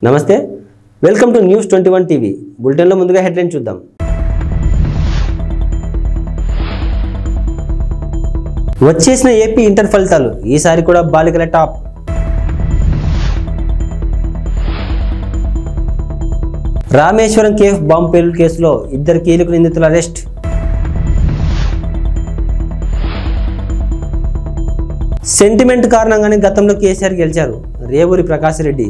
నమస్తే welcome to news 21 TV bulletin లో ముందుగా హెడ్లైన్ చూద్దాం. వచ్చేసిన ఏపీ ఇంటర్ ఫలితాలు ఈసారి కూడా బాలికల టాప్. రామేశ్వరం కేఫ్ బాంబు పేలుడు కేసులో ఇద్దరు కీలక నిందితుల అరెస్ట్. సెంటిమెంట్ కారణంగానే గతంలో కేసీఆర్ గెలిచారు రేవూరి ప్రకాష్ రెడ్డి.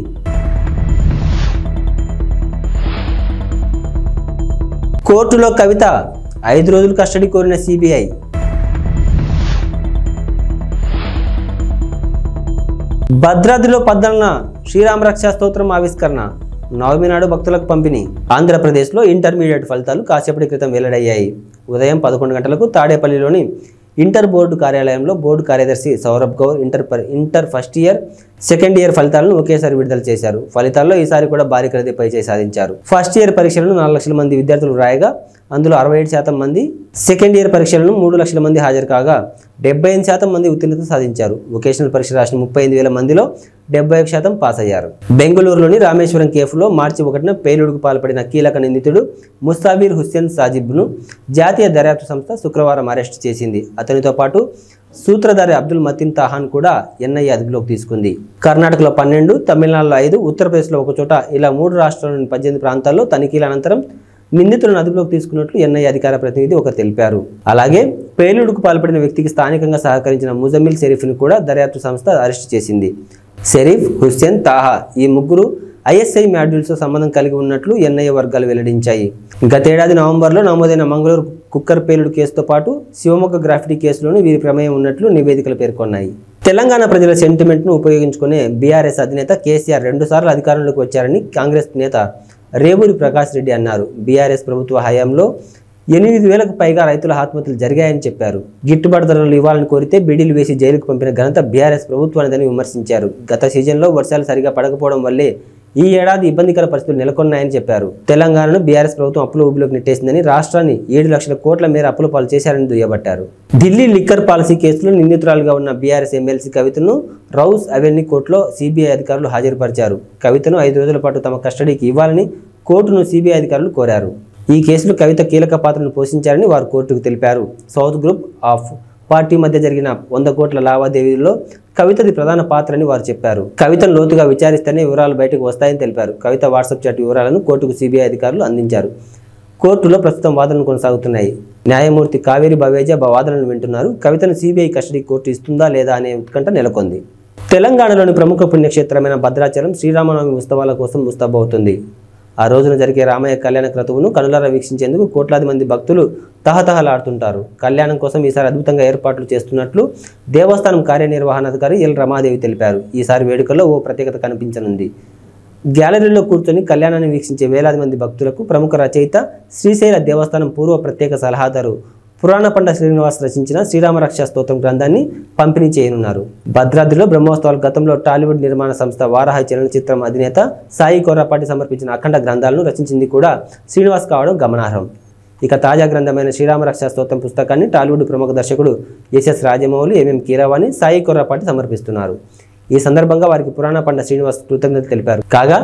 కోర్టులో కవిత 5 రోజులు కస్టడీ కోరిన సిబిఐ. భద్రాద్రిలో 14న శ్రీరామరక్ష స్తోత్రం ఆవిష్కరణ, నవమి నాడు భక్తులకు పంపిణీ. ఆంధ్రప్రదేశ్లో ఇంటర్మీడియట్ ఫలితాలు కాసేపటి క్రితం వెల్లడయ్యాయి. ఉదయం 11 గంటలకు తాడేపల్లిలోని ఇంటర్ బోర్డు కార్యాలయంలో బోర్డు కార్యదర్శి Saurabh Gaur inter first year, second year ఫలితాలను ఒకేసారి విడుదల చేశారు. ఫలితాల్లో ఈసారి కూడా బాలికలదే పైచేయి సాధించారు. ఫస్ట్ ఇయర్ పరీక్షలను 4 లక్షల మంది విద్యార్థులు రాయగా అందులో 67% మంది, సెకండ్ ఇయర్ పరీక్షలను 3 లక్షల మంది హాజరు కాగా 75% మంది ఉత్తీర్ణత సాధించారు. వొకేషనల్ పరీక్ష రాసిన 35,000 మందిలో 71% పాస్ అయ్యారు. బెంగళూరులోని రామేశ్వరం కేఫ్లో మార్చి 1న పేలుడుకు పాల్పడిన కీలక నిందితుడు ముస్తాబీర్ హుస్సేన్ సాజిబ్ను జాతీయ దర్యాప్తు సంస్థ శుక్రవారం అరెస్టు చేసింది. అతనితో పాటు సూత్రధారి అబ్దుల్ మతీన్ తాహాన్ కూడా ఎన్ఐఏ అదుపులోకి తీసుకుంది. కర్ణాటకలో 12, తమిళనాడులో 5, ఉత్తరప్రదేశ్లో ఒక చోట ఇలా 3 రాష్ట్రాల్లోని 18 ప్రాంతాల్లో తనిఖీల అనంతరం నిందితులను అదుపులోకి తీసుకున్నట్లు ఎన్ఐఏ అధికార ప్రతినిధి ఒకరు తెలిపారు. అలాగే పేలుడుకు పాల్పడిన వ్యక్తికి స్థానికంగా సహకరించిన ముజమ్మిల్ షరీఫ్ను కూడా దర్యాప్తు సంస్థ అరెస్టు చేసింది. షరీఫ్, హుస్సేన్, తాహా ఈ ముగ్గురు ఐఎస్ఐ మాడ్యూల్స్తో సంబంధం కలిగి ఉన్నట్లు ఎన్ఐఏ వర్గాలు వెల్లడించాయి. గతేడాది నవంబర్లో నమోదైన మంగళూరు కుక్కర్ పేలుడు కేసుతో పాటు శివమొగ్గ గ్రాఫిటీ కేసులోనూ వీరి ప్రమేయం ఉన్నట్లు నివేదికలు పేర్కొన్నాయి. తెలంగాణ ప్రజల సెంటిమెంట్ను ఉపయోగించుకునే బీఆర్ఎస్ అధినేత కేసీఆర్ 2 సార్లు అధికారంలోకి వచ్చారని కాంగ్రెస్ నేత రేవూరి ప్రకాష్ రెడ్డి అన్నారు. బీఆర్ఎస్ ప్రభుత్వ హయాంలో 8,000కు పైగా రైతుల ఆత్మహత్యలు జరిగాయని చెప్పారు. గిట్టుబాటు ధరలు ఇవ్వాలని కోరితే బీడీలు వేసి జైలుకు పంపిన ఘనత బీఆర్ఎస్ ప్రభుత్వానిదని విమర్శించారు. గత సీజన్లో వర్షాలు సరిగా పడకపోవడం వల్లే ఈ ఏడాది ఇబ్బందికర పరిస్థితులు నెలకొన్నాయని చెప్పారు. తెలంగాణను బీఆర్ఎస్ ప్రభుత్వం అప్పుల ఊబిలోకి నెట్టేసిందని, రాష్ట్రాన్ని 7 లక్షల కోట్ల మేర అప్పుల పాలు చేశారని దుయ్యబట్టారు. ఢిల్లీ లిక్కర్ పాలసీ కేసులో నిందితురాలుగా ఉన్న బీఆర్ఎస్ ఎమ్మెల్సీ కవితను రౌస్ అవెన్యూ కోర్టులో సిబిఐ అధికారులు హాజరుపరిచారు. కవితను 5 రోజుల పాటు తమ కస్టడీకి ఇవ్వాలని కోర్టును సిబిఐ అధికారులు కోరారు. ఈ కేసులో కవిత కీలక పాత్రను పోషించారని వారు కోర్టుకు తెలిపారు. సౌత్ గ్రూప్ ఆఫ్ పార్టీ మధ్య జరిగిన 100 కోట్ల లావాదేవీల్లో కవితది ప్రధాన పాత్రని వారు చెప్పారు. కవితను లోతుగా విచారిస్తేనే వివరాలు బయటకు వస్తాయని తెలిపారు. కవిత వాట్సాప్ చాట్ వివరాలను కోర్టుకు సిబిఐ అధికారులు అందించారు. కోర్టులో ప్రస్తుతం వాదనలు కొనసాగుతున్నాయి. న్యాయమూర్తి కావేరి బవేజా వాదనలు వింటున్నారు. కవితను సిబిఐ కస్టడీ కోర్టు ఇస్తుందా లేదా అనే ఉత్కంఠ నెలకొంది. తెలంగాణలోని ప్రముఖ పుణ్యక్షేత్రమైన భద్రాచలం శ్రీరామనవమి ఉత్సవాల కోసం ముస్తాబవుతుంది. ఆ రోజున జరిగే రామయ్య కళ్యాణ క్రతువును కనులారా వీక్షించేందుకు కోట్లాది మంది భక్తులు తహతహలాడుతుంటారు. కళ్యాణం కోసం ఈసారి అద్భుతంగా ఏర్పాట్లు చేస్తున్నట్లు దేవస్థానం కార్యనిర్వహణాధికారి ఎల్ రమాదేవి తెలిపారు. ఈసారి వేడుకల్లో ఓ ప్రత్యేకత కనిపించనుంది. గ్యాలరీలో కూర్చొని కళ్యాణాన్ని వీక్షించే వేలాది మంది భక్తులకు ప్రముఖ రచయిత, శ్రీశైల దేవస్థానం పూర్వ ప్రత్యేక సలహాదారు పురాణ పండ శ్రీనివాస్ రచించిన శ్రీరామరక్ష స్తోత్రం గ్రంథాన్ని పంపిణీ చేయనున్నారు. భద్రాద్రిలో బ్రహ్మోత్సవాలు గతంలో టాలీవుడ్ నిర్మాణ సంస్థ వారాహి చలనచిత్రం అధినేత సాయి కొర్రపాటి సమర్పించిన అఖండ గ్రంథాలను రచించింది కూడా శ్రీనివాస్ కావడం గమనార్హం. ఇక తాజా గ్రంథమైన శ్రీరామరక్ష స్తోత్రం పుస్తకాన్ని టాలీవుడ్ ప్రముఖ దర్శకుడు ఎస్ఎస్ రాజమౌళి, ఎంఎం కీరవాణి, సాయి కొర్రపాటి సమర్పిస్తున్నారు. ఈ సందర్భంగా వారికి పురాణ పండ శ్రీనివాస్ కృతజ్ఞతలు తెలిపారు. కాగా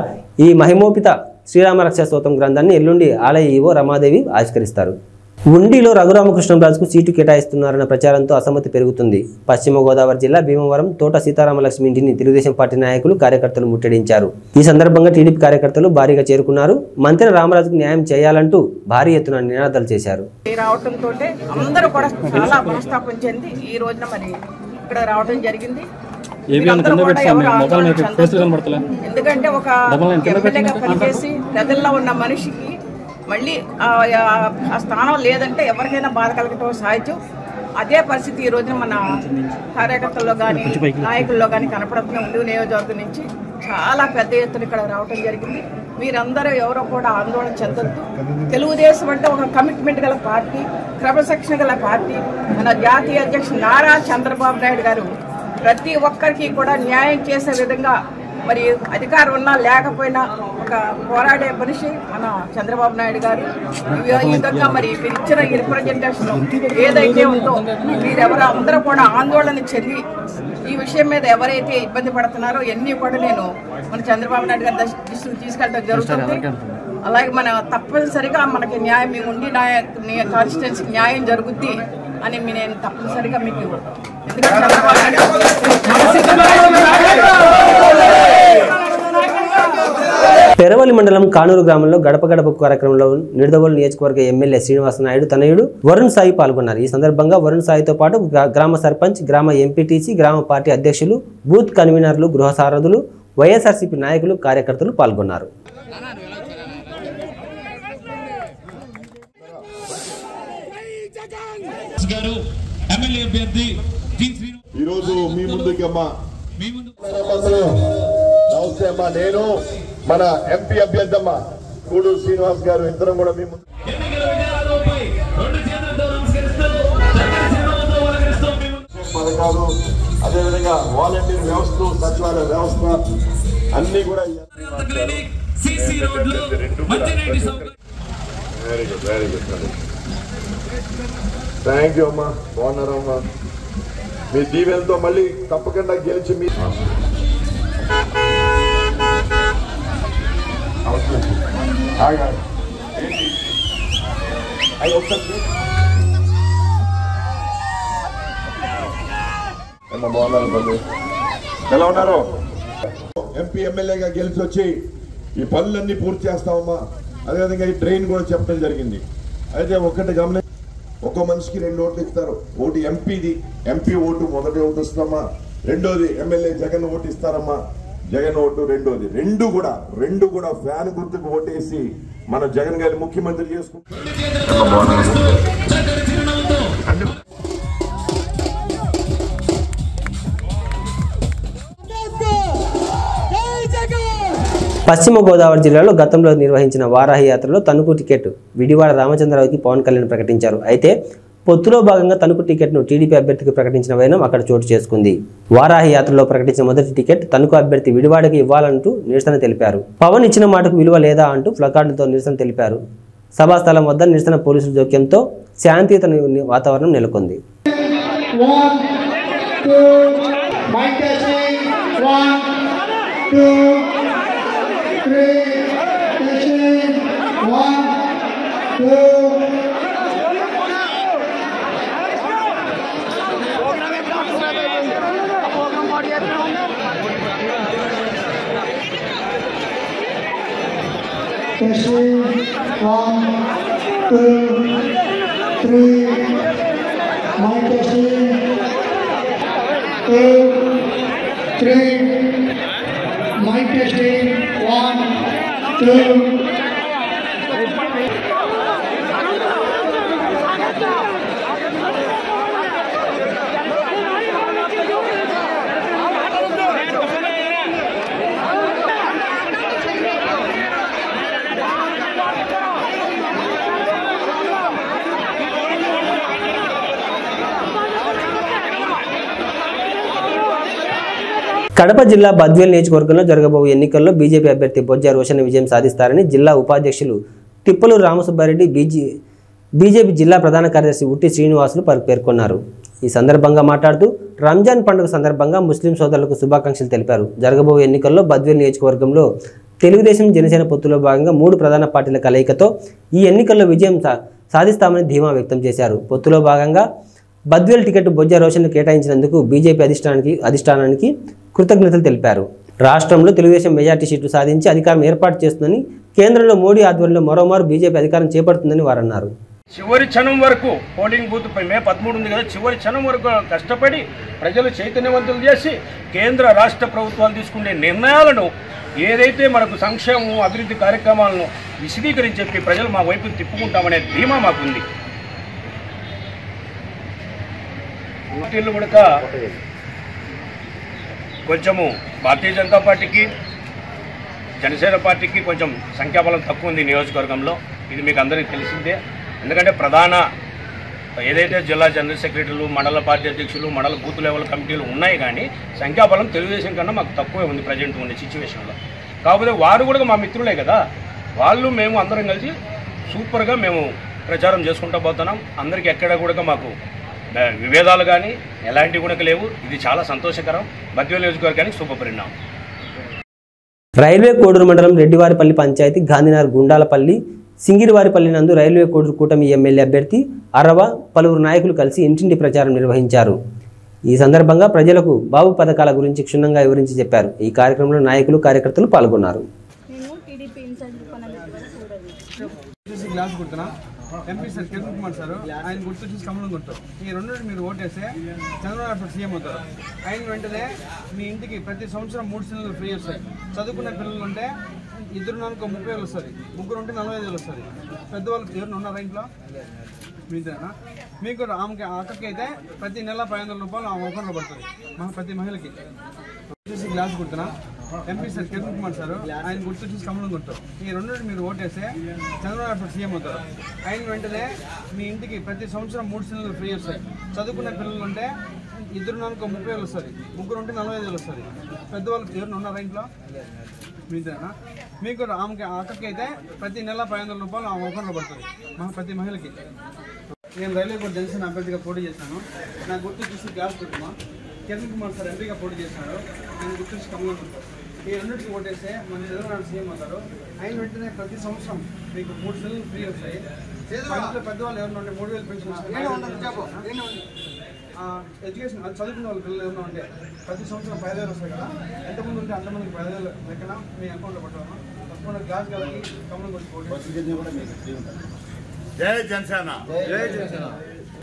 ఈ మహిమోపిత శ్రీరామరక్ష స్తోత్రం గ్రంథాన్ని ఎల్లుండి ఆలయ ఈవో రమాదేవి ఆవిష్కరిస్తారు. ఉండిలో రఘురామకృష్ణంరాజుకు సీటు కేటాయిస్తున్నారన్న ప్రచారంతో అసమ్మతి పెరుగుతుంది. పశ్చిమ గోదావరి జిల్లా భీమవరం తోట సీతారామలక్ష్మి ఇంటిని తెలుగుదేశం పార్టీ నాయకులు, కార్యకర్తలు ముట్టడించారు. ఈ సందర్భంగా టీడీపీ కార్యకర్తలు భారీగా చేరుకున్నారు. మంత్రి రామరాజుకు న్యాయం చేయాలంటూ భారీ ఎత్తున నినాదాలు చేశారు. అందరూ కూడా చాలా మనస్తాపం చెంది ఈ రోజున మరి ఇక్కడ రావడం జరిగింది. ఎందుకంటే ఒక ఎమ్మెల్యేగా పనిచేసి ప్రజల్లో ఉన్న మనిషికి మళ్ళీ ఆ స్థానం లేదంటే ఎవరికైనా బాధ కలగటం సహజం. అదే పరిస్థితి ఈ రోజున మన కార్యకర్తల్లో కానీ నాయకుల్లో కానీ కనపడుతున్న ఉండి నియోజకవర్గం నుంచి చాలా పెద్ద ఎత్తున ఇక్కడ రావడం జరిగింది. మీరందరూ ఎవరో కూడా ఆందోళన చెందొద్దు. తెలుగుదేశం అంటే ఒక కమిట్మెంట్ గల పార్టీ, క్రమశిక్షణ గల పార్టీ. మన జాతీయ అధ్యక్షుడు నారా చంద్రబాబు నాయుడు గారు ప్రతి ఒక్కరికి కూడా న్యాయం చేసే విధంగా మరి అధికారం ఉన్నా లేకపోయినా ఒక పోరాడే మనిషి మన చంద్రబాబు నాయుడు గారు. ఈ విధంగా మరి మీరు ఇచ్చిన రిప్రజెంటేషన్ ఏదైతే ఉందో మీరెవరు అందరూ కూడా ఆందోళన చెంది ఈ విషయం మీద ఎవరైతే ఇబ్బంది పడుతున్నారో అన్నీ కూడా నేను మన చంద్రబాబు నాయుడు గారి దృష్టికి తీసుకెళ్ళడం జరుగుతుంది. అలాగే మన తప్పనిసరిగా మనకి న్యాయం మీ ఉండి కాన్స్టిట్యున్సీకి న్యాయం జరుగుద్ది అని నేను తప్పనిసరిగా మీకు ఎందుకంటే చంద్రబాబు పెరవలి మండలం కానూరు గ్రామంలో గడప గడప కార్యక్రమంలో నిడదవోలు నియోజకవర్గ ఎమ్మెల్యే శ్రీనివాస నాయుడు తనయుడు వరుణ్ సాయి పాల్గొన్నారు. ఈ సందర్భంగా వరుణ్ సాయితో పాటు గ్రామ సర్పంచ్, గ్రామ ఎంపీటీసీ, గ్రామ పార్టీ అధ్యక్షులు, బూత్ కన్వీనర్లు, గృహ సారథులు, వైఎస్ఆర్సీపీ నాయకులు, కార్యకర్తలు పాల్గొన్నారు. ఈరోజు మీ ముందుకి నమస్తే అమ్మా, నేను మన ఎంపీ అభ్యర్థి అమ్మ కూడూరు శ్రీనివాస్ గారు ఇద్దరం కూడా మీ ముందు పథకాలు, అదేవిధంగా వాలంటీర్ వ్యవస్థ, సచివాలయ వ్యవస్థ అన్ని కూడా వెరీ గుడ్ థ్యాంక్ యూ అమ్మా. బాగున్నారమ్మా? మీ దీవెనతో మళ్ళీ తప్పకుండా గెలిచి మీ బాగున్నారు. ఎలా ఉన్నారు? ఎంపీ ఎమ్మెల్యేగా గెలిచి వచ్చి ఈ పనులన్నీ పూర్తి చేస్తామమ్మా. అదేవిధంగా ఈ ట్రైన్ కూడా చెప్పడం జరిగింది. అయితే ఒక్కటి గమని ఒక్కో మనిషికి 2 ఓట్లు ఇస్తారు. ఒకటి ఎంపీది, ఎంపీ ఓటు మొదటి ఓటు ఇస్తామా. రెండోది ఎమ్మెల్యే జగన్ ఓటు ఇస్తారమ్మా, జగన్ ఓటు రెండోది. రెండు కూడా ఫ్యాన్ గుర్తుకు ఓటేసి మన జగన్ గారి ముఖ్యమంత్రి చేసుకుంటాం. పశ్చిమ గోదావరి జిల్లాలో గతంలో నిర్వహించిన వారాహి యాత్రలో తణుకు టికెట్ విడివాడ రామచంద్రరావుకి పవన్ కళ్యాణ్ ప్రకటించారు. అయితే పొత్తులో భాగంగా తణుకు టికెట్ను టీడీపీ అభ్యర్థికి ప్రకటించిన వైనం అక్కడ చోటు చేసుకుంది. వారాహి యాత్రలో ప్రకటించిన మొదటి టికెట్ తణుకు అభ్యర్థి విడివాడకి ఇవ్వాలంటూ నిరసన తెలిపారు. పవన్ ఇచ్చిన మాటకు విలువ లేదా అంటూ ప్లకార్డులతో నిరసన తెలిపారు. సభాస్థలం వద్ద నిరసన పోలీసుల జోక్యంతో శాంతియుత వాతావరణం నెలకొంది. కడప జిల్లా బద్వేల్ నియోజకవర్గంలో జరగబోయే ఎన్నికల్లో బీజేపీ అభ్యర్థి బొజ్జ రోషన్ విజయం సాధిస్తారని జిల్లా ఉపాధ్యక్షులు తిప్పలు రామసుబ్బారెడ్డి, బీజేపీ జిల్లా ప్రధాన కార్యదర్శి ఉట్టి శ్రీనివాసులు పేర్కొన్నారు. ఈ సందర్భంగా మాట్లాడుతూ రంజాన్ పండుగ సందర్భంగా ముస్లిం సోదరులకు శుభాకాంక్షలు తెలిపారు. జరగబోయే ఎన్నికల్లో బద్వేల్ నియోజకవర్గంలో తెలుగుదేశం, జనసేన పొత్తులో భాగంగా 3 ప్రధాన పార్టీల కలయికతో ఈ ఎన్నికల్లో విజయం సాధిస్తామని ధీమా వ్యక్తం చేశారు. పొత్తులో భాగంగా బద్వేల్ టికెట్ బొజ్జ రోషన్ను కేటాయించినందుకు బీజేపీ అధిష్టానానికి కృతజ్ఞతలు తెలిపారు. రాష్ట్రంలో తెలుగుదేశం మెజార్టీ సీట్లు సాధించి అధికారం ఏర్పాటు చేస్తుందని, కేంద్రంలో మోడీ ఆధ్వర్యంలో మరోమారు బీజేపీ అధికారం చేపడుతుందని వారు అన్నారు. చివరి క్షణం వరకు పోలింగ్ బూత్ మే 13 ఉంది కదా, చివరి క్షణం వరకు కష్టపడి ప్రజలు చైతన్యవంతులు చేసి కేంద్ర రాష్ట్ర ప్రభుత్వాలు తీసుకునే నిర్ణయాలను ఏదైతే మనకు సంక్షేమం, అభివృద్ధి కార్యక్రమాలను విశదీకరించి ప్రజలు మా వైపు తిప్పుకుంటామనే ధీమా మాకుంది. పార్టీలు కూడా కొంచెము భారతీయ జనతా పార్టీకి, జనసేన పార్టీకి కొంచెం సంఖ్యాబలం తక్కువ ఉంది నియోజకవర్గంలో. ఇది మీకు అందరికీ తెలిసిందే. ఎందుకంటే ప్రధాన ఏదైతే జిల్లా జనరల్ సెక్రటరీలు, మండల పార్టీ అధ్యక్షులు, మండల బూత్ లెవెల్ కమిటీలు ఉన్నాయి, కానీ సంఖ్యాబలం తెలుగుదేశం కన్నా మాకు తక్కువే ఉంది ప్రజెంట్ ఉండే సిచ్యువేషన్లో. కాకపోతే వారు కూడా మా మిత్రులే కదా, వాళ్ళు మేము అందరం కలిసి సూపర్గా మేము ప్రచారం చేసుకుంటూ పోతున్నాం. అందరికీ ఎక్కడ కూడా మాకు విభేదాలు కానీ ఎలాంటివి కూడా లేవు. ఇది చాలా సంతోషకరం. బద్వేలు నియోజకవర్గానికి శుభ పరిణామం. రైల్వే కోడూరు మండలం రెడ్డివారిపల్లి పంచాయతీ గాంధీనగర్ గుండాలపల్లి సింగిరివారిపల్లి నందు రైల్వే కోడూరు కూటమి ఎమ్మెల్యే అభ్యర్థి అరవ పలువురు నాయకులు కలిసి ఇంటింటి ప్రచారం నిర్వహించారు. ఈ సందర్భంగా ప్రజలకు బాబు పథకాల గురించి క్షుణ్ణంగా వివరించి చెప్పారు. ఈ కార్యక్రమంలో నాయకులు, కార్యకర్తలు పాల్గొన్నారు. MP sir Kiran Kumar sir, ఆయన గుర్తు వచ్చేసి కమలం గుర్తు. ఈ రెండు మీరు ఓటేస్తే చంద్రబాబు నాయుడు సీఎం అవుతారు. ఆయన వెంటనే మీ ఇంటికి ప్రతి సంవత్సరం 3 సిలిండర్లు ఫ్రీ వస్తాయి. చదువుకునే పిల్లలు ఉంటే 2 నాలుగు 30,000 వస్తుంది, 3 ఉంటే 45,000 వస్తుంది. పెద్దవాళ్ళకి ఎవరు ఉన్నారా ఇంట్లో? మీదేనా? మీకు ఆమెకి అక్కకి అయితే ప్రతి నెల 500 రూపాయలు ఆమె అకౌంట్లో పడుతుంది ప్రతి మహిళకి. వచ్చేసి గ్లాస్ గుర్తున్నా MP sir Kiran Kumar sir, ఆయన గుర్తు వచ్చేసి కమలం గుర్తు. ఈ రెండు మీరు ఓటేస్తే చంద్రబాబు నాయుడు సీఎం అవుతారు. ఆయన వెంటనే మీ ఇంటికి ప్రతి సంవత్సరం 3 సిలిండర్లు ఫ్రీ వస్తాయి. చదువుకునే పిల్లలు ఉంటే 2 నాలుగు 30,000 వస్తుంది, 3 ఉంటే 45,000 వస్తుంది. పెద్దవాళ్ళకి ఎవరు ఉన్నారా ఇంట్లో? మీదేనా? మీకు ఆమెకి అక్కకి అయితే ప్రతి నెల 500 రూపాయలు ఆమె అకౌంట్లో పడుతుంది ప్రతి మహిళకి. నేను రైల్వే కోర్టు జనసేన అభ్యర్థిగా పోటీ చేశాను. నా గుర్తు చూసి గ్లాస్ గుర్తుమా. కిరణ్ కుమార్ సార్ ఎంపీగా పోటీ చేశాడు. నేను గుర్తు చూసి కమలం గుర్తు. ఈ రెండింటికి ఓటేస్తే మన చంద్రబాబు సీఎం అవుతారు. ఆయన వెంటనే ప్రతి సంవత్సరం మీకు 3 సిలిండర్లు ఫ్రీ వస్తాయి. పెద్దవాళ్ళు ఎవరు ఉంటే 3,000 పెన్షన్ వస్తాయి. ఎడ్యుకేషన్ చదువుకున్న వాళ్ళ పిల్లలు ఏమన్నా ఉంటే ప్రతి సంవత్సరం 5,000 వస్తాయి కదా. ఎంతమంది ఉంటే అంతమందికి 5,000 లెక్కన మీ అకౌంట్లో పట్టాము. తప్పకుండా గ్లాస్ గారికి కమలం గుర్తు పోటీ.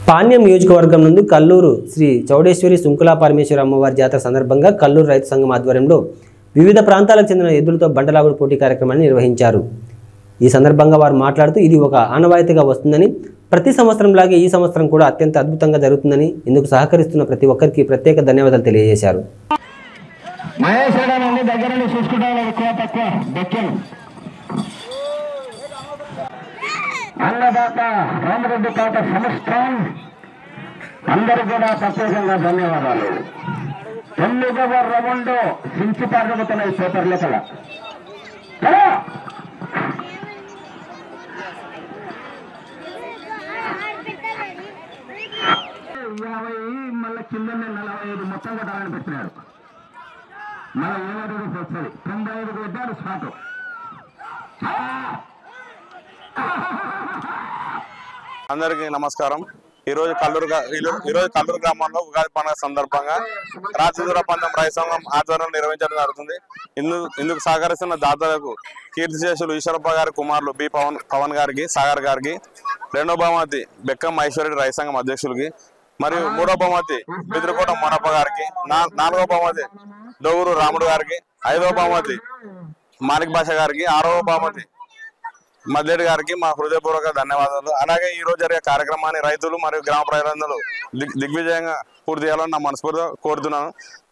పాణ్యం నియోజకవర్గం నుండి కల్లూరు శ్రీ చౌడేశ్వరి సుంకులా పరమేశ్వరి అమ్మవారి జాతర సందర్భంగా కల్లూరు రైతు సంఘం ఆధ్వర్యంలో వివిధ ప్రాంతాలకు చెందిన ఎద్దులతో బండలాగుడు పోటీ కార్యక్రమాన్ని నిర్వహించారు. ఈ సందర్భంగా వారు మాట్లాడుతూ ఇది ఒక ఆనవాయితీగా వస్తుందని, ప్రతి సంవత్సరంలాగే ఈ సంవత్సరం కూడా అత్యంత అద్భుతంగా జరుగుతుందని, ఇందుకు సహకరిస్తున్న ప్రతి ఒక్కరికి ప్రత్యేక ధన్యవాదాలు తెలియజేశారు. అన్నదాత రామరెడ్డి పాట సంస్థాన్ అందరికీ కూడా ప్రత్యేకంగా ధన్యవాదాలు. 9వ రౌండ్ సించి పాల్గొతున్నాయి పేపర్ లెక్కల. మళ్ళీ కింద 45 మొత్తం కొట్టాలని పెట్టినాడు. మళ్ళీ 7 వస్తుంది, 95 పెట్టాడు స్పాటు. అందరికీ నమస్కారం. ఈరోజు కల్లూరు గ్రామంలో ఉగాది పండుగ సందర్భంగా రాత్రి దూర పందెం రైతు సంఘం ఆధ్వర్యంలో నిర్వహించడం జరుగుతుంది. ఇందుకు సహకరిస్తున్న దాతలకు కీర్తిశేషులు ఈశ్వరప్ప గారి కుమారులు బి పవన్ గారికి, సాగర్ గారికి, 2వ బహుమతి బెక్కం మహేశ్వరరెడ్డి రైతు సంఘం అధ్యక్షులకి, మరియు 3వ బహుమతి బిద్రకోట మోనప్ప గారికి, 4వ బహుమతి డోగురు రాముడు గారికి, 5వ బహుమతి మాలిక్ భాష గారికి, 6వ బహుమతి మద్లేడి గారికి మా హృదయపూర్వక ధన్యవాదాలు. అలాగే ఈ రోజు జరిగే కార్యక్రమాన్ని రైతులు మరియు గ్రామ ప్రజలందరూ దిగ్విజయంగా పూర్తి చేయాలని నా మనస్ఫూర్తిగా కోరుతున్నాను.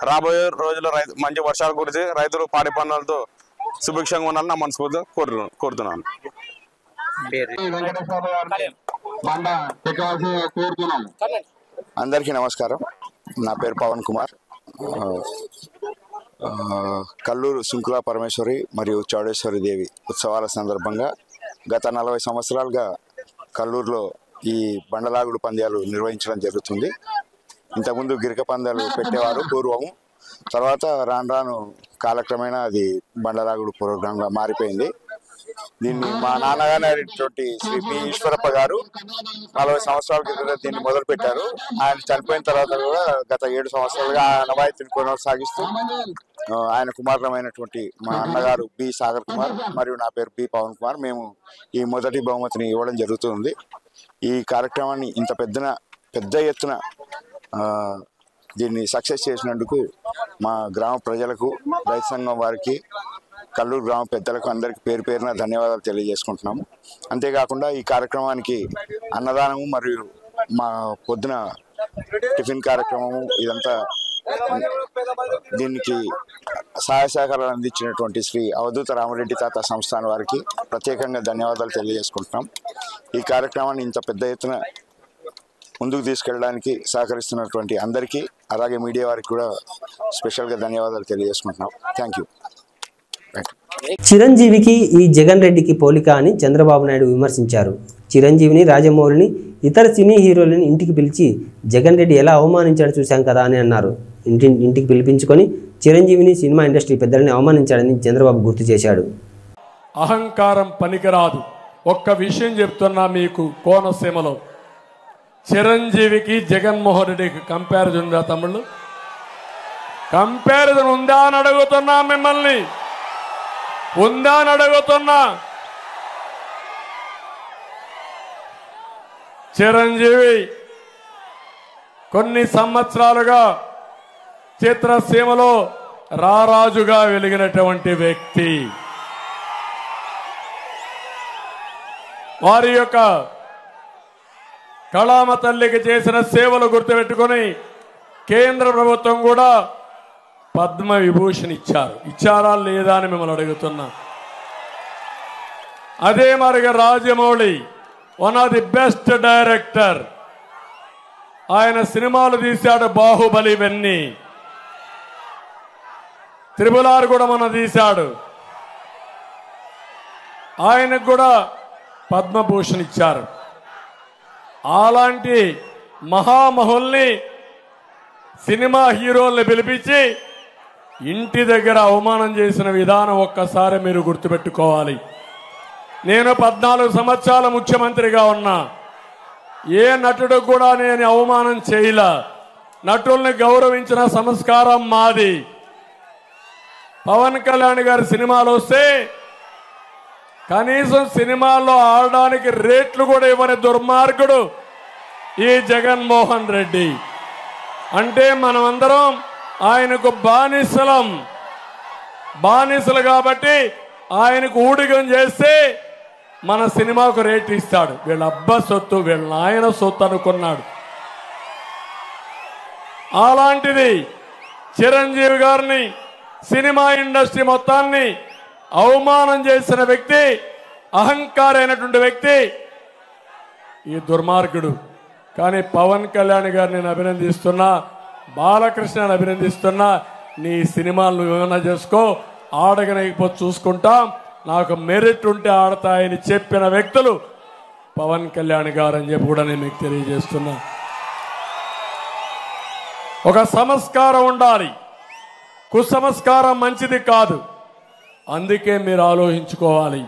రాబోయే రోజుల్లో మంచి వర్షాలు కురిసి రైతులు పాడి పనులతో సుభిక్షంగా ఉండాలని నా మనస్ఫూర్తిగా కోరుతున్నాను. అందరికీ నమస్కారం. నా పేరు పవన్ కుమార్. కల్లూరు సుంకులా పరమేశ్వరి మరియు చౌడేశ్వరి దేవి ఉత్సవాల సందర్భంగా గత 40 సంవత్సరాలుగా కల్లూరులో ఈ బండలాగుడు పంద్యాలు నిర్వహించడం జరుగుతుంది. ఇంతకుముందు గిరిక పందాలు పెట్టేవారు పూర్వము. తర్వాత రాను కాలక్రమేణా అది బండలాగుడు ప్రోగ్రాంగా మారిపోయింది. దీన్ని మా నాన్నగారైనటువంటి శ్రీ పి ఈశ్వరప్ప గారు 40 సంవత్సరాల క్రితం దీన్ని మొదలు పెట్టారు. ఆయన చనిపోయిన తర్వాత కూడా గత 7 సంవత్సరాలుగా ఆ ఆనవాయితీని కొనసాగిస్తూ ఆయన కుమారులమైనటువంటి మా అన్నగారు బి సాగర్ కుమార్ మరియు నా పేరు బి పవన్ కుమార్, మేము ఈ మొదటి బహుమతిని ఇవ్వడం జరుగుతుంది. ఈ కార్యక్రమాన్ని ఇంత పెద్ద ఎత్తున దీన్ని సక్సెస్ చేసినందుకు మా గ్రామ ప్రజలకు, రైతు సంఘం వారికి, కల్లూరు గ్రామ పెద్దలకు అందరికీ పేరు పేరున ధన్యవాదాలు తెలియజేసుకుంటున్నాము. అంతేకాకుండా ఈ కార్యక్రమానికి అన్నదానము మరియు మా పొద్దున టిఫిన్ కార్యక్రమము ఇదంతా దీనికి సహాయ సహకారాలు అందించినటువంటి శ్రీ అవధూత రామరెడ్డి తాత సంస్థానం వారికి ప్రత్యేకంగా ధన్యవాదాలు తెలియజేసుకుంటున్నాం. ఈ కార్యక్రమాన్ని ఇంత పెద్ద ఎత్తున ముందుకు తీసుకెళ్ళడానికి సహకరిస్తున్నటువంటి అందరికీ, అలాగే మీడియా వారికి కూడా స్పెషల్గా ధన్యవాదాలు తెలియజేసుకుంటున్నాం. Thank you. చిరంజీవికి ఈ జగన్ రెడ్డికి పోలిక అని చంద్రబాబు నాయుడు విమర్శించారు. చిరంజీవిని, రాజమౌళిని, ఇతర సినీ హీరోలను ఇంటికి పిలిచి జగన్ రెడ్డి ఎలా అవమానించాడు చూశాం కదా అని అన్నారు. ఇంటికి పిలిపించుకొని చిరంజీవిని, సినిమా ఇండస్ట్రీ పెద్దలని అవమానించాడని చంద్రబాబు గుర్తు చేశాడు. అహంకారం పనికిరాదు. ఒక్క విషయం చెప్తున్నా మీకు, కోనసీమలో చిరంజీవికి జగన్మోహన్ రెడ్డికి కంపారిజన్ ఉందా తమ్ముళ్ళు? కంపారిజన్ ఉందా అని అడుగుతున్నా, మిమ్మల్ని ఉందా అని అడుగుతున్నా. చిరంజీవి కొన్ని సంవత్సరాలుగా చిత్రసీమలో రారాజుగా వెలిగినటువంటి వ్యక్తి. వారి యొక్క కళామ తల్లికి చేసిన సేవలు గుర్తుపెట్టుకొని కేంద్ర ప్రభుత్వం కూడా పద్మ విభూషణ్ ఇచ్చారా లేదా అని మిమ్మల్ని అడుగుతున్నా. అదే మరిగా Rajamouli one of the best director. ఆయన సినిమాలు తీశాడు, బాహుబలి, ఇవన్నీ. త్రిపుల్ కూడా మన తీశాడు. ఆయనకు కూడా పద్మభూషణ్ ఇచ్చారు. అలాంటి మహామహుల్ని, సినిమా హీరోల్ని పిలిపించి ఇంటి దగ్గర అవమానం చేసిన విధానం ఒక్కసారి మీరు గుర్తుపెట్టుకోవాలి. నేను 14 సంవత్సరాల ముఖ్యమంత్రిగా ఉన్నా. ఏ నటుడు కూడా నేను అవమానం చేయలా. నటుల్ని గౌరవించిన సంస్కారం మాది. పవన్ కళ్యాణ్ గారి సినిమాలు వస్తే కనీసం సినిమాల్లో ఆడడానికి రేట్లు కూడా ఇవ్వని దుర్మార్గుడు ఈ జగన్మోహన్ రెడ్డి. అంటే మనమందరం ఆయనకు బానిసలు కాబట్టి ఆయనకు ఊడిగం చేస్తే మన సినిమాకు రేట్ ఇస్తాడు. వీళ్ళ అబ్బా సొత్తు, వీళ్ళ నాయన సొత్తు అనుకున్నాడు. అలాంటిది చిరంజీవి గారిని, సినిమా ఇండస్ట్రీ మొత్తాన్ని అవమానం చేసిన వ్యక్తి, అహంకారైనటువంటి వ్యక్తి ఈ దుర్మార్గుడు. కానీ పవన్ కళ్యాణ్ గారిని నేను అభినందిస్తున్నా, బాలకృష్ణని అభినందిస్తున్నా. నీ సినిమాలను ఏమైనా చేసుకో, ఆడగనకపోతే చూసుకుంటాం, నాకు మెరిట్ ఉంటే ఆడతాయని చెప్పిన వ్యక్తులు పవన్ కళ్యాణ్ గారు అని చెప్పి కూడా నేను మీకు తెలియజేస్తున్నా. ఒక సంస్కారం ఉండాలి, కుసంస్కారం మంచిది కాదు. అందుకే మీరు ఆలోచించుకోవాలి.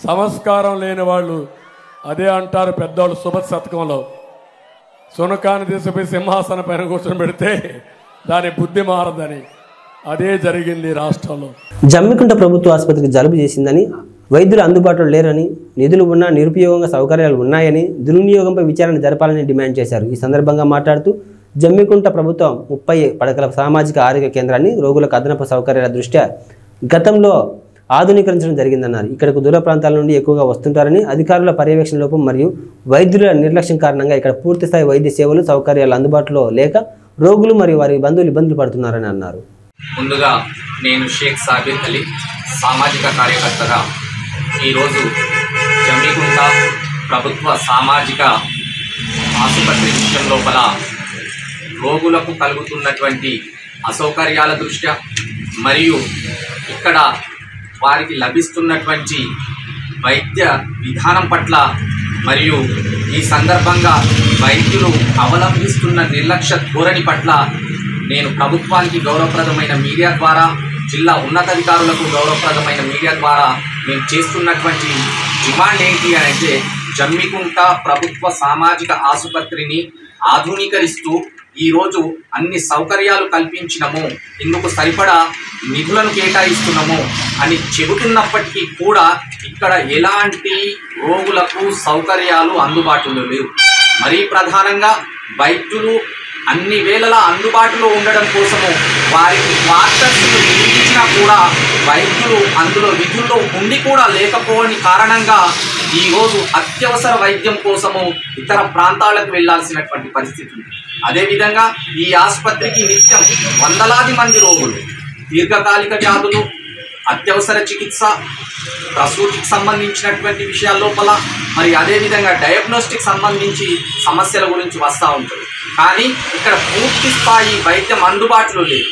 సంస్కారం లేని వాళ్ళు అదే అంటారు పెద్దవాళ్ళు శుభ శతకంలో, సునకాన్ని తీసుకుపోయి సింహాసనం పైన కూర్చొని పెడితే దాని బుద్ధి మారదని. అదే జరిగింది రాష్ట్రంలో. జమ్మికుంట ప్రభుత్వ ఆసుపత్రికి జలుబు చేసిందని, వైద్యులు అందుబాటులో లేరని, నిధులు ఉన్నా నిరుపయోగంగా సౌకర్యాలు ఉన్నాయని, దుర్వినియోగంపై విచారణ జరపాలని డిమాండ్ చేశారు. ఈ సందర్భంగా మాట్లాడుతూ జమ్మికుంట ప్రభుత్వం 30 పడకల సామాజిక ఆరోగ్య కేంద్రాన్ని రోగులకు అదనపు సౌకర్యాల దృష్ట్యా గతంలో ఆధునీకరించడం జరిగిందన్నారు. ఇక్కడకు దూర ప్రాంతాల నుండి ఎక్కువగా వస్తుంటారని, అధికారుల పర్యవేక్షణ లోపం మరియు వైద్యుల నిర్లక్ష్యం కారణంగా ఇక్కడ పూర్తిస్థాయి వైద్య సేవలు, సౌకర్యాలు అందుబాటులో లేక రోగులు మరియు వారి బంధువులు ఇబ్బందులు పడుతున్నారని అన్నారు. ముందుగా నేను షేక్ సాబిర్ అలీ, సామాజిక కార్యకర్తగా ఈరోజు జమ్మికుంట ప్రభుత్వ సామాజిక ఆసుపత్రి విషయం లోపల రోగులకు కలుగుతున్నటువంటి అసౌకర్యాల దృష్ట్యా మరియు ఇక్కడ వారికి లభిస్తున్నటువంటి వైద్య విధానం పట్ల మరియు ఈ సందర్భంగా వైద్యులు అవలంబిస్తున్న నిర్లక్ష్య ధోరణి పట్ల నేను ప్రభుత్వానికి గౌరవప్రదమైన మీడియా ద్వారా, జిల్లా ఉన్నతాధికారులకు గౌరవప్రదమైన మీడియా ద్వారా మేము చేస్తున్నటువంటి డిమాండ్ ఏంటి అని అంటే, జమ్మికుంట ప్రభుత్వ సామాజిక ఆసుపత్రిని ఆధునీకరిస్తూ ఈరోజు అన్ని సౌకర్యాలు కల్పించినము, ఇందుకు సరిపడా నిధులను కేటాయిస్తున్నాము అని చెబుతున్నప్పటికీ కూడా ఇక్కడ ఎలాంటి రోగులకు సౌకర్యాలు అందుబాటులో లేవు. మరీ ప్రధానంగా వైద్యులు అన్ని వేళలా అందుబాటులో ఉండడం కోసము వారికి క్వార్టర్స్ను నిర్మించినా కూడా వైద్యులు అందులో విధుల్లో ఉండి కూడా లేకపోని కారణంగా ఈరోజు అత్యవసర వైద్యం కోసము ఇతర ప్రాంతాలకు వెళ్లాల్సినటువంటి పరిస్థితి ఉంది. అదేవిధంగా ఈ ఆసుపత్రికి నిత్యం వందలాది మంది రోగులు, దీర్ఘకాలిక వ్యాధులు, అత్యవసర చికిత్స, ప్రసూతికి సంబంధించినటువంటి విషయాల లోపల, మరి అదేవిధంగా డయాగ్నోస్టిక్ సంబంధించి సమస్యల గురించి వస్తూ ఉంటుంది. కానీ ఇక్కడ పూర్తి స్థాయి వైద్యం అందుబాటులో లేదు.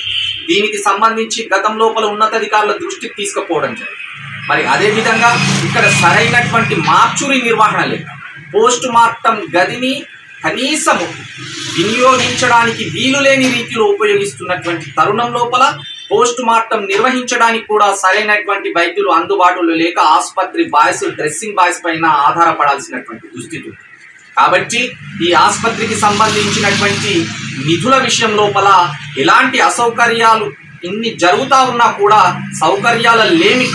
దీనికి సంబంధించి గతం లోపల ఉన్నతాధికారుల దృష్టికి తీసుకుపోవడం జరిగింది. మరి అదేవిధంగా ఇక్కడ సరైనటువంటి మార్చురీ నిర్వహణ లేదు. పోస్ట్ మార్టం గదిని కనీసము వినియోగించడానికి వీలు లేని రీతిలో ఉపయోగిస్తున్నటువంటి తరుణం లోపల పోస్ట్ మార్టం నిర్వహించడానికి కూడా సరైనటువంటి వైద్యులు అందుబాటులో లేక ఆసుపత్రి బాయ్స్, డ్రెస్సింగ్ బాయ్స్ పైన ఆధారపడాల్సినటువంటి దుస్థితి ఉంది. కాబట్టి ఈ ఆసుపత్రికి సంబంధించినటువంటి నిధుల విషయం లోపల ఎలాంటి అసౌకర్యాలు ఇన్ని జరుగుతూ ఉన్నా కూడా సౌకర్యాల లేమి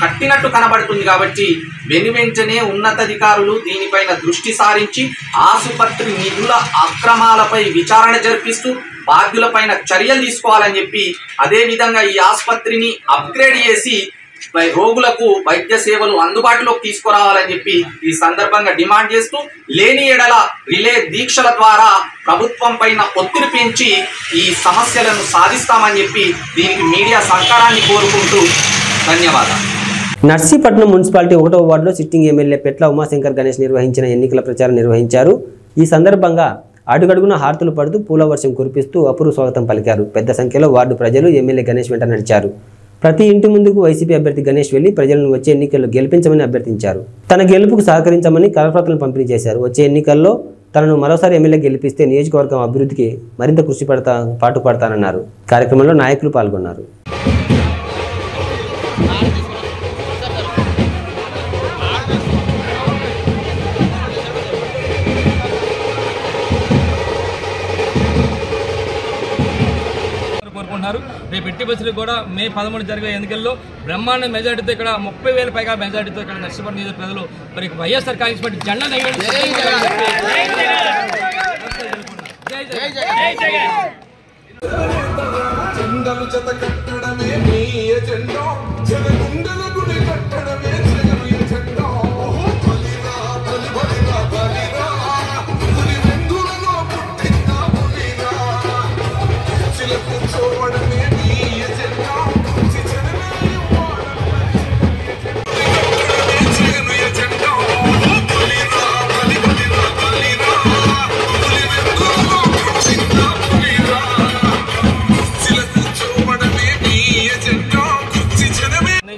కట్టినట్టు కనబడుతుంది. కాబట్టి వెనువెంటనే ఉన్నతాధికారులు దీనిపైన దృష్టి సారించి ఆసుపత్రి నిధుల అక్రమాలపై విచారణ జరిపిస్తూ బాధ్యులపైన చర్యలు తీసుకోవాలని చెప్పి, అదేవిధంగా ఈ ఆసుపత్రిని అప్గ్రేడ్ చేసి రోగులకు వైద్య సేవలు అందుబాటులోకి తీసుకురావాలని చెప్పి ఈ సందర్భంగా డిమాండ్ చేస్తూ, లేని ఎడల రిలే దీక్షల ద్వారా ప్రభుత్వం పైన ఒత్తిడి పెంచి ఈ సమస్యలను సాధిస్తామని చెప్పి దీనికి మీడియా సహకారాన్ని కోరుకుంటూ ధన్యవాదాలు. నర్సీపట్నం మున్సిపాలిటీ 1వ వార్డులో సిట్టింగ్ ఎమ్మెల్యే పెట్ల ఉమాశంకర్ గణేష్ నిర్వహించిన ఎన్నికల ప్రచారం నిర్వహించారు. ఈ సందర్భంగా అడుగడుగున హారతులు పడుతూ పూల వర్షం కురిపిస్తూ అపూర్వ స్వాగతం పలికారు. పెద్ద సంఖ్యలో వార్డు ప్రజలు ఎమ్మెల్యే గణేష్ వెంట నడిచారు. ప్రతి ఇంటి ముందుకు వైసీపీ అభ్యర్థి గణేష్ వెళ్లి ప్రజలను వచ్చే ఎన్నికల్లో గెలిపించమని అభ్యర్థించారు. తన గెలుపుకు సహకరించమని కరపత్రాలను పంపిణీ చేశారు. వచ్చే ఎన్నికల్లో తనను మరోసారి ఎమ్మెల్యే గెలిపిస్తే నియోజకవర్గం అభివృద్ధికి మరింత కృషి పాటుపడతానన్నారు. కార్యక్రమంలో నాయకులు పాల్గొన్నారు. రేపు ఎట్టి బస్సులు కూడా మే 11 జరిగే ఎన్నికల్లో బ్రహ్మాండ మెజార్టీతో ఇక్కడ 30,000 పైగా మెజార్టీతో ఇక్కడ నర్సీపట్నం నియోజక ప్రజలు మరి వైఎస్ఆర్ కాంగ్రెస్ పార్టీ జెండా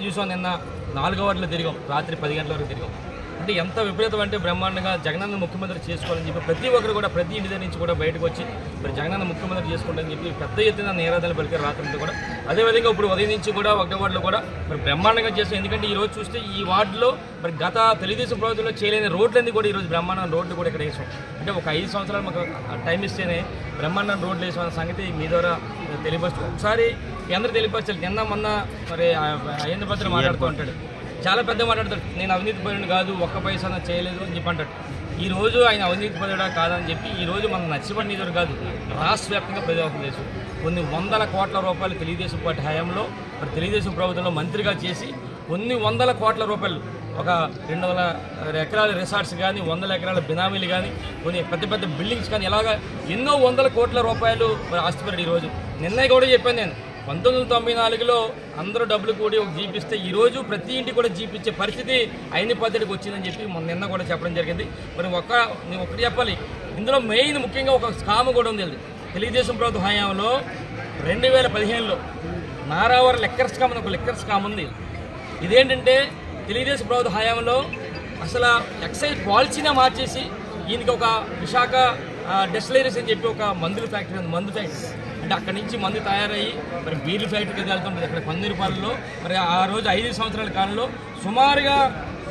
చూసాం. నిన్న 4వ వార్డులో తిరిగాం, రాత్రి 10 గంటల వరకు తిరిగాం. అంటే ఎంత విపరీతం అంటే బ్రహ్మాండంగా జగనన్న ముఖ్యమంత్రి చేసుకోవాలని చెప్పి ప్రతి ఒక్కరు కూడా ప్రతి ఇంటి దగ్గర నుంచి కూడా బయటకు వచ్చి మరి జగనన్న ముఖ్యమంత్రి చేసుకుంటారని చెప్పి పెద్ద ఎత్తున నిరాధనలు పలికారు రాత్రి కూడా. అదేవిధంగా ఇప్పుడు ఉదయం నుంచి కూడా 1వ వార్డులో కూడా మరి బ్రహ్మాండంగా చేస్తాం. ఎందుకంటే ఈ రోజు చూస్తే ఈ వార్డులో మరి గత తెలుగుదేశం ప్రభుత్వంలో చేయలేని రోడ్లన్నీ కూడా ఈరోజు బ్రహ్మాండం రోడ్లు కూడా ఇక్కడ వేసాం. అంటే ఒక 5 సంవత్సరాలు మాకు టైం ఇస్తేనే బ్రహ్మాండం రోడ్లు వేసాం సంగతి మీ ద్వారా తెలియపరుస్తూ ఒకసారి అందరూ తెలియపరచాలి. నిన్న మొన్న మరి అయ్యన్న భద్ర మాట్లాడుతూ ఉంటాడు, చాలా పెద్ద మాట్లాడతాడు, నేను అవినీతి పరుని కాదు, ఒక్క పైసా చేయలేదు అని చెప్పి అంటాడు. ఈరోజు ఆయన అవినీతి పరుడా కాదని చెప్పి ఈరోజు మన నర్సీపట్నం నియోజకవర్గం కాదు రాష్ట్ర వ్యాప్తంగా ప్రజాపం చేసి కొన్ని వందల కోట్ల రూపాయలు తెలుగుదేశం పార్టీ హయాంలో మరి తెలుగుదేశం ప్రభుత్వంలో మంత్రిగా చేసి కొన్ని వందల కోట్ల రూపాయలు ఒక 200 ఎకరాల రిసార్ట్స్ కానీ 100 ఎకరాల బినామీలు కానీ కొన్ని పెద్ద పెద్ద బిల్డింగ్స్ కానీ ఇలాగా ఎన్నో వందల కోట్ల రూపాయలు మరి ఆస్తిపరుడు. ఈరోజు నిన్న కూడా చెప్పాను నేను 1994లో అందరూ డబ్బులు కూడి ఒక జీప్ ఇస్తే ఈరోజు ప్రతి ఇంటికి కూడా జీప్ ఇచ్చే పరిస్థితి అయిన పద్ధతికి వచ్చిందని చెప్పి నిన్న కూడా చెప్పడం జరిగింది. మరి నేను ఒకటి చెప్పాలి, ఇందులో మెయిన్ ముఖ్యంగా ఒక స్కామ్ కూడా ఉంది. తెలుగుదేశం ప్రభుత్వ హయాంలో 2015లో నారావర లెక్కర్ స్కామ్ అని ఒక లెక్కర్ స్కామ్ ఉంది. ఇదేంటంటే తెలుగుదేశం ప్రభుత్వ హయాంలో అసలు ఎక్సైజ్ పాలసీనే మార్చేసి ఈయనకి ఒక విశాఖ డెస్టిలరీస్ అని చెప్పి ఒక మందు ఫ్యాక్టరీ అంటే అక్కడి నుంచి మందు తయారయ్యి మరి బీర్లు ఫ్యాక్టరీకి వెళ్తుంటుంది అక్కడ పందిరిపాలెంలో. మరి ఆ రోజు 5 సంవత్సరాల కాలంలో సుమారుగా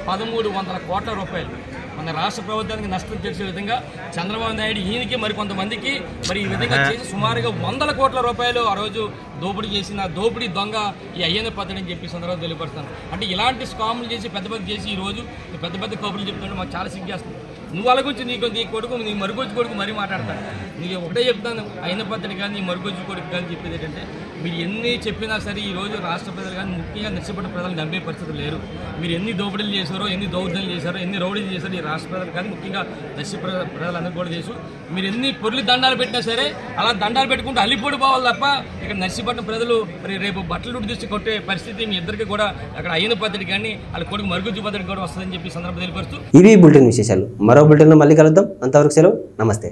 1,300 కోట్ల రూపాయలు మన రాష్ట్ర ప్రభుత్వానికి నష్టం చేసే విధంగా చంద్రబాబు నాయుడు ఈయనకి మరి కొంతమందికి మరి ఈ విధంగా చేసి సుమారుగా 100 కోట్ల రూపాయలు ఆ రోజు దోపిడీ చేసిన దోపిడీ దొంగ ఈ అయ్యన్న పద్ధతి అని చెప్పి సందర్భంగా తెలియపరుస్తాను. అంటే ఇలాంటి స్కాములు చేసి పెద్ద చేసి ఈరోజు పెద్ద కబుర్లు చెప్తుంటే మాకు చాలా సిగ్గేస్తుంది. నువ్వు వాళ్ళ గురించి నీ కొడుకు నీ మరుగుజ్జు కొడుకు మరీ మాట్లాడతాను. నీకు ఒకటే చెప్తాను, అయిన పద్ధతి కానీ నీ మరుగుజ్జు కొడుకు కానీ చెప్పేది ఏంటంటే మీరు ఎన్ని చెప్పినా సరే ఈరోజు రాష్ట్ర ప్రజలు కానీ ముఖ్యంగా నష్టపడ్డ ప్రజలు నమ్మే పరిస్థితులు లేరు. మీరు ఎన్ని దోపిడీలు చేశారో, ఎన్ని దౌర్జన్యాలు చేశారో, ఎన్ని రౌడీలు చేశారో ఈ రాష్ట్ర ప్రజలు కానీ ముఖ్యంగా నష్ట ప్రజలందరూ కూడా చేసు. మీరు ఎన్ని పొర్లి దండాలు పెట్టినా సరే అలా దండాలు పెట్టుకుంటూ అల్లిపడిపోవాలి తప్ప ఇక్కడ నర్సీపట్నం ప్రజలు రేపు బట్టలు తీసి కొట్టే పరిస్థితి మీ ఇద్దరికి కూడా అక్కడ అయిన పద్ధతి కానీ వాళ్ళ కొడుకు మరుగుజ్జు పద్ధతి కూడా వస్తుందని చెప్పి సందర్భం తెలియపరుస్తూ ఇవి బులెటిన్ విశేషాలు. మరో బులెటిన్లో మళ్ళీ కలుద్దాం. అంతవరకు సెలవు. నమస్తే.